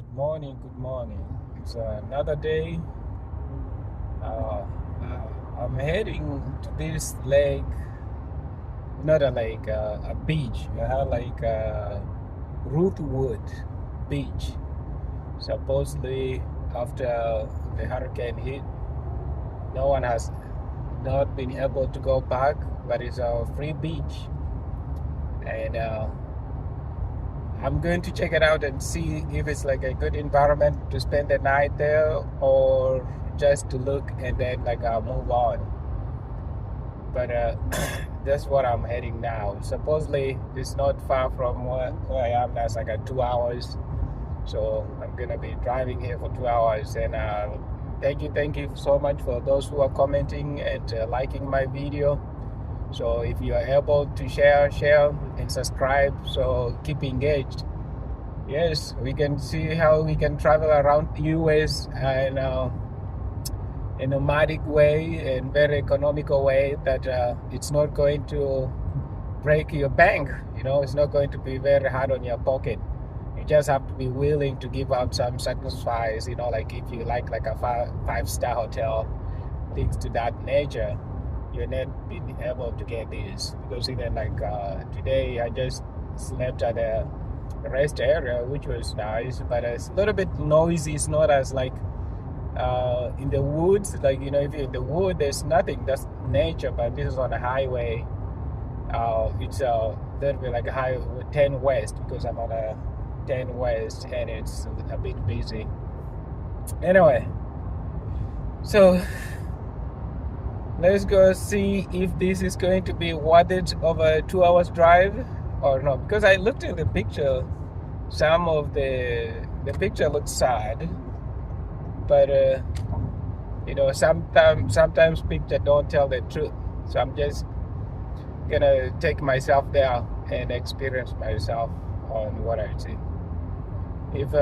Good morning, good morning. It's another day. I'm heading to this lake, not a lake, a beach. Like Rutherford Beach. Supposedly, after the hurricane hit, no one has not been able to go back, but it's a free beach. And I'm going to check it out and see if it's like a good environment to spend the night there or just to look and then like I'll move on. But that's what I'm heading now. Supposedly it's not far from where I am. That's like 2 hours. So I'm gonna be driving here for 2 hours. And thank you so much for those who are commenting and liking my video. So if you are able to share and subscribe, so keep engaged. Yes, we can see how we can travel around US and in a nomadic way and very economical way that it's not going to break your bank. It's not going to be very hard on your pocket. You just have to be willing to give up some sacrifice. Like if you like a five-star hotel, things to that nature, you're not being able to get this because even like today I just slept at a rest area which was nice, but it's a little bit noisy. It's not as like in the woods, like if you're in the wood there's nothing, that's nature, but this is on a highway. It's a little bit like a highway 10 west because I'm on a 10 west and it's a bit busy anyway. So let's go see if this is going to be worth it of a 2 hours drive or not. Because I looked at the picture, some of the picture looks sad, but sometimes picture don't tell the truth. So I'm just gonna take myself there and experience myself on what I see. If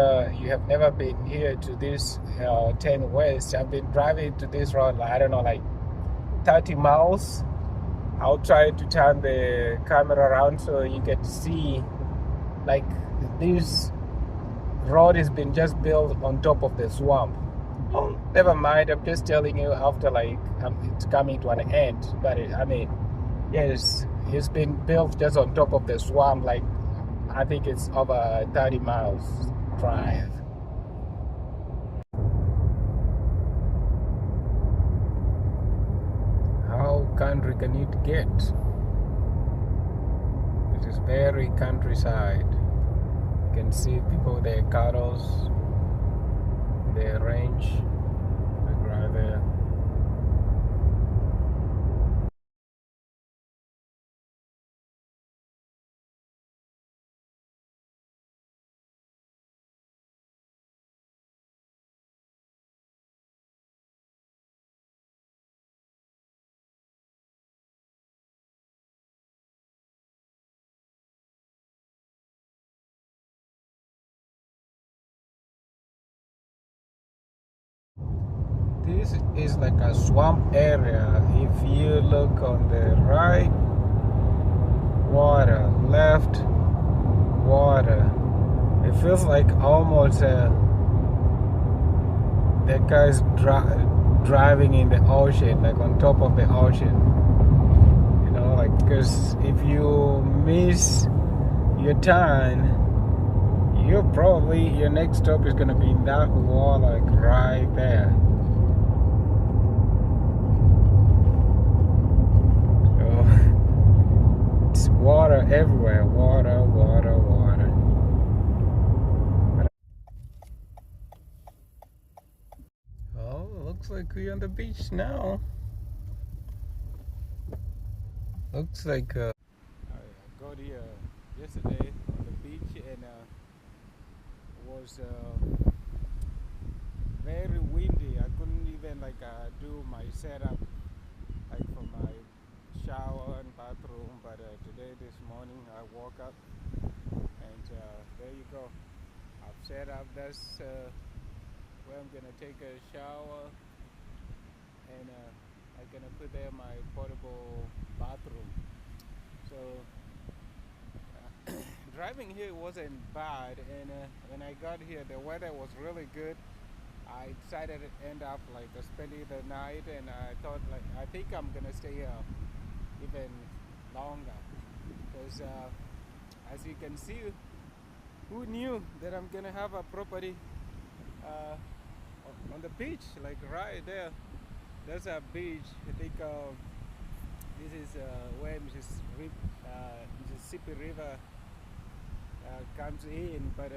you have never been here to this 10 West, I've been driving to this road, I don't know, like 30 miles. I'll try to turn the camera around so you can see like this road has been just built on top of the swamp. Oh, never mind, I'm just telling you after like it's coming to an end, but yes, it's been built just on top of the swamp. Like I think it's over 30 miles drive. How country can it get? It is very countryside. You can see people with their cattle, their range, like right there. This is like a swamp area. If you look on the right, water, left, water. It feels like almost that guy's driving in the ocean, like on top of the ocean. Like because if you miss your turn, your next stop is gonna be in that wall, like right there. It's water everywhere. Water, water, water. Oh, looks like we're on the beach now. Looks like I got here yesterday on the beach and it was very windy. I couldn't even like do my setup like for my shower and bathroom, but today this morning I woke up and there you go, I've set up. That's where I'm gonna take a shower and I'm gonna put there my portable bathroom. So driving here wasn't bad, and when I got here, the weather was really good. I decided to end up like spending the night, and I thought like I think I'm gonna stay here even longer because as you can see, who knew that I'm gonna have a property uh, on the beach, like right there. There's a beach. I think this is where Mississippi River comes in, but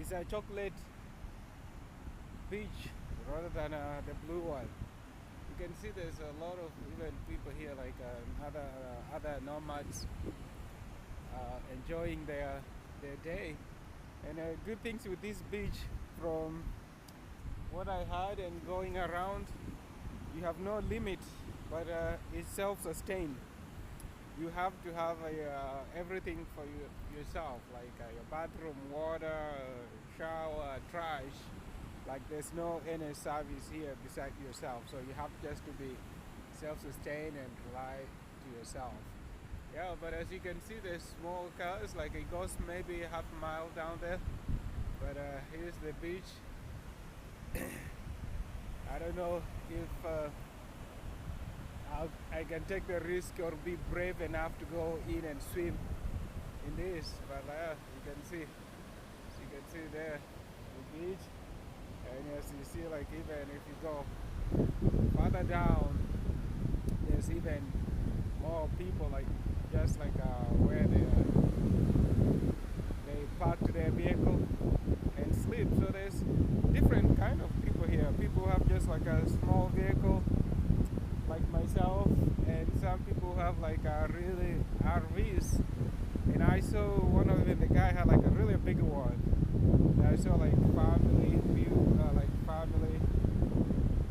it's a chocolate beach rather than the blue one. You can see there's a lot of even people here, like other nomads, enjoying their day. And good things with this beach, from what I heard and going around, you have no limit, but it's self-sustained. You have to have everything for yourself, like your bathroom, water, shower, trash. Like there's no any service here beside yourself, so you have just to be self-sustained and rely to yourself. Yeah, but as you can see, there's small cars, like it goes maybe half a mile down there. But here's the beach. I don't know if I can take the risk or be brave enough to go in and swim in this, but you can see, as you can see there, the beach. And as you see, like even if you go further down, there's even more people, like just like where they park their vehicle and sleep. So there's different kind of people here. People who have just like a small vehicle, like myself, and some people have like a really RVs. And I saw one of them, the guy had like a really big one. And I saw like family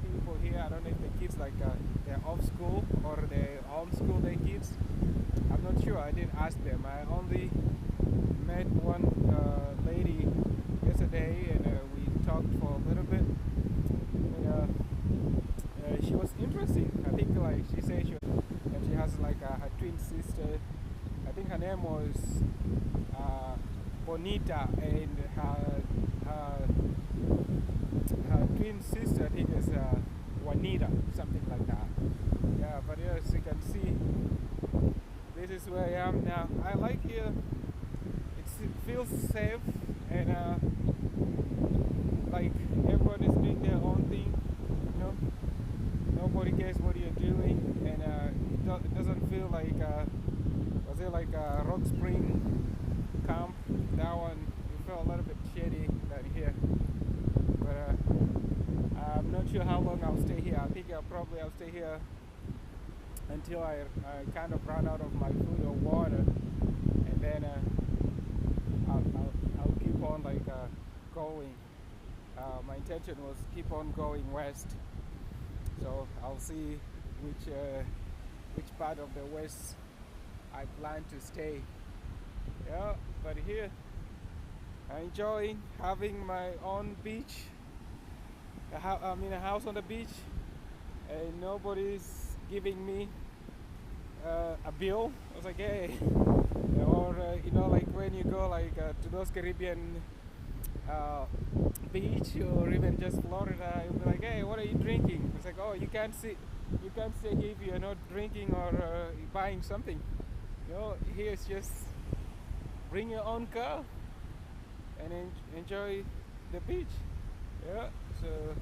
people here. I don't know if the kids like they're off school or they homeschool their kids. I'm not sure. I didn't ask them. I only met one lady yesterday, and we talked for a little bit. And she was interesting. I think like she said she has like her twin sister. I think her name was Bonita, and her twin sister, I think, is Juanita, something like that. Yeah, but as you can see, this is where I am now. I like here. It feels safe, and like everyone is doing their own thing. You know, nobody cares what you're doing, and it doesn't feel like was it like a Rock Spring camp? That one, it felt a little bit shady than here. But I'm not sure how long I'll stay here. I think I'll stay here until I kind of run out of my food or water, and then I'll keep on like going. My intention was keep on going west, so I'll see which part of the west I plan to stay. Yeah, but here I'm enjoying having my own beach. I'm in a house on the beach, and nobody's giving me a bill. I was like, hey, or you know, like when you go like to those Caribbean beach or even just Florida, you'll be like, hey, what are you drinking? It's like, oh, you can't stay here if you're not drinking or buying something. You know, here it's just bring your own car and enjoy the beach. Yeah, so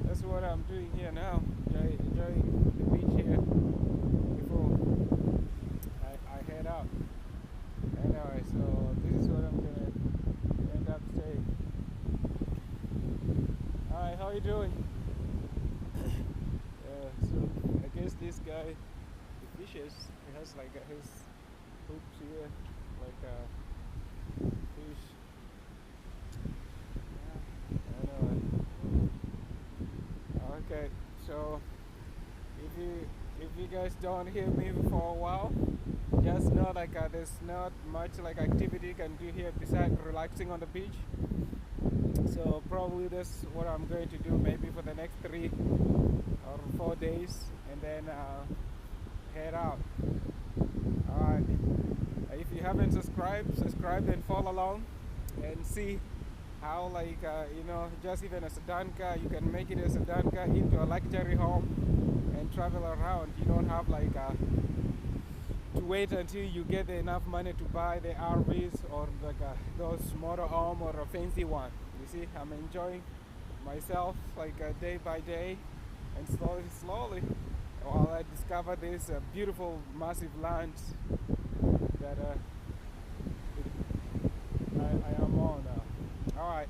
that's what I'm doing here now. Enjoying the beach here before I head out. Anyway, so this is what I'm gonna end up saying. Alright, how are you doing? So I guess this guy, he fishes. He has like his hooks here, like fish. Yeah, anyway. Okay, so if you guys don't hear me for a while, just know like there's not much like activity you can do here besides relaxing on the beach. So probably that's what I'm going to do maybe for the next 3 or 4 days, and then head out. Alright, If you haven't subscribed, subscribe and follow along and see how just even a sedan car, you can make it a sedan car into a luxury home and travel around. You don't have to wait until you get enough money to buy the RVs or those motorhome or a fancy one. You see, I'm enjoying myself day by day and slowly while I discover this beautiful massive land that I am on. All right.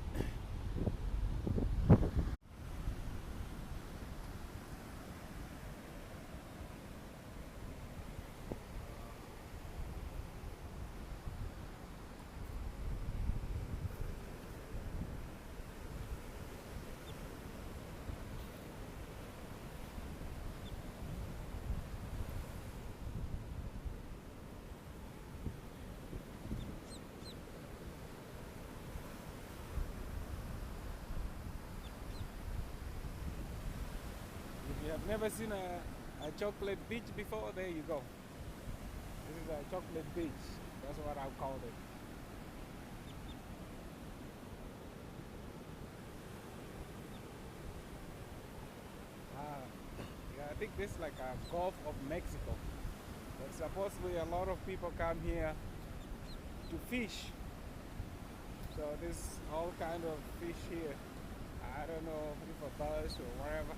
If you have never seen a chocolate beach before, there you go. This is a chocolate beach. That's what I'll call it. Ah, yeah, I think this is like a Gulf of Mexico. But supposedly a lot of people come here to fish. So there's all kind of fish here. I don't know if a buzz or whatever.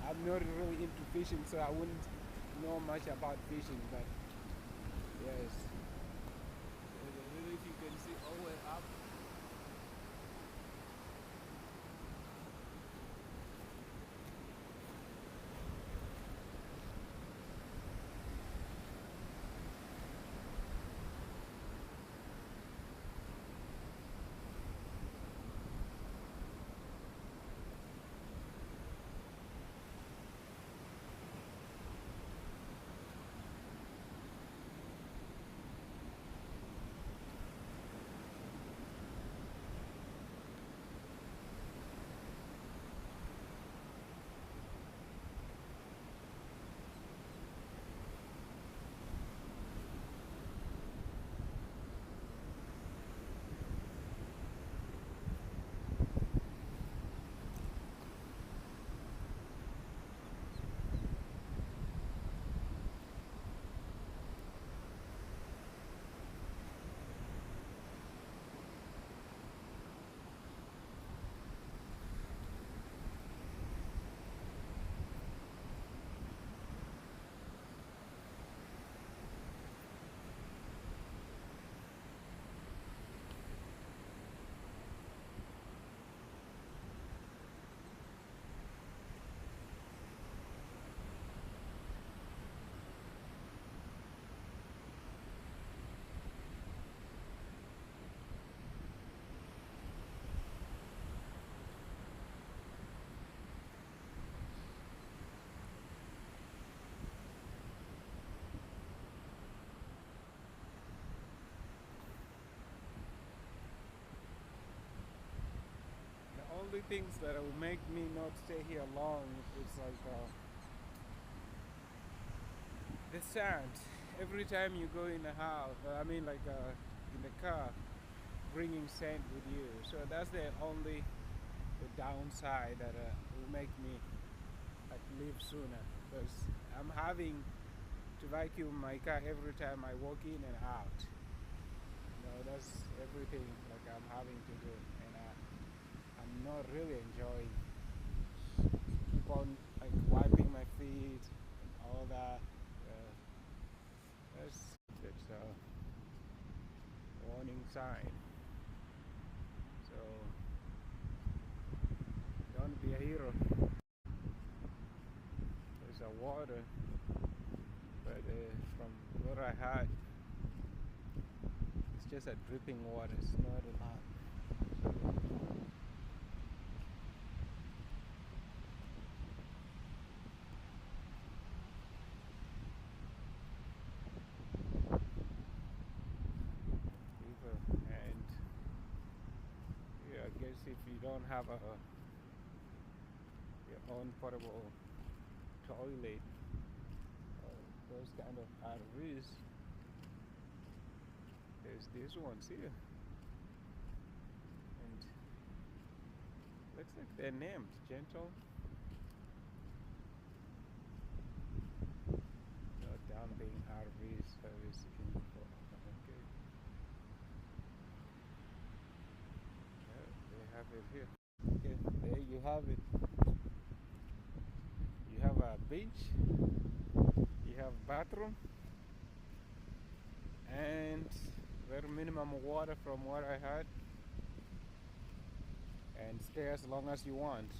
I'm not really into fishing, so I wouldn't know much about fishing. But yes, I don't know if you can see all the way up. The only things that will make me not stay here long is the sand. Every time you go in the house, in the car, bringing sand with you. So that's the only downside that will make me leave sooner. Because I'm having to vacuum my car every time I walk in and out. That's everything I'm having to do, and I'm not really enjoying. Keep on wiping my feet and all that. That's a warning sign. So don't be a hero. There's a water, but from what I heard, it's just a dripping water. It's not a lot. And yeah, I guess if you don't have your own portable toilet, those kind of RVs, There's these ones here, and looks like they're named Gentle. No, down being RV service info. Okay. Yeah, they have it here. Okay, there you have it. You have a beach, you have bathroom, and very minimum water from what I heard, and stay as long as you want.